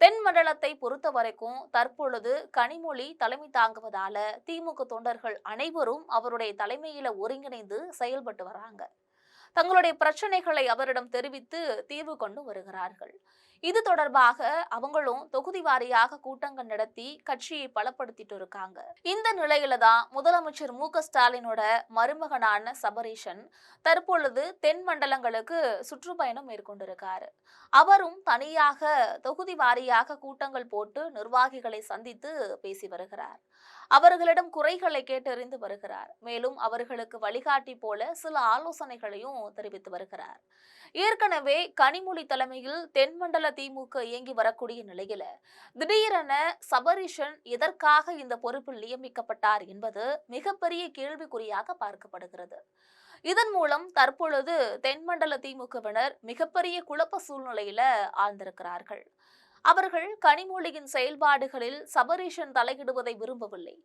தென் மண்டலத்தை பொறுத்த வரைக்கும் தற்பொழுது கனிமொழி தலைமை தாங்குவதால திமுக தொண்டர்கள் அனைவரும் அவருடைய தலைமையில ஒருங்கிணைந்து செயல்பட்டு வராங்க. தங்களுடைய பிரச்சனைகளை அவரிடம் தெரிவித்து தீர்வு கொண்டு வருகிறார்கள். இது தொடர்பாக அவங்களும் தொகுதி வாரியாக கூட்டங்கள் நடத்தி கட்சியை பலப்படுத்திட்டு இருக்காங்க. இந்த நிலையில தான் முதலமைச்சர் மு.க. ஸ்டாலினோட மருமகனான சபரீஷன் தற்பொழுது தென் மண்டலங்களுக்கு சுற்றுப்பயணம் மேற்கொண்டிருக்காரு. அவரும் தனியாக தொகுதி வாரியாக கூட்டங்கள் போட்டு நிர்வாகிகளை சந்தித்து பேசி வருகிறார். அவர்களிடம் குறைகளை கேட்டறிந்து வருகிறார். மேலும் அவர்களுக்கு வழிகாட்டி போல சில ஆலோசனைகளையும் தெரிவித்து வருகிறார். ஏற்கனவே கனிமொழி தலைமையில் தென்மண்டல திமுக இயங்கி வரக்கூடிய நிலையில திடீரென சபரீஷன் எதற்காக இந்த பொறுப்பில் நியமிக்கப்பட்டார் என்பது மிகப்பெரிய கேள்விக்குறியாக பார்க்கப்படுகிறது. இதன் மூலம் தற்பொழுது தென்மண்டல திமுகவினர் மிகப்பெரிய குழப்ப சூழ்நிலையில ஆழ்ந்திருக்கிறார்கள். அவர்கள் கனிமொழியின் செயல்பாடுகளில் சபரீஷன் தலையிடுவதை விரும்பவில்லை.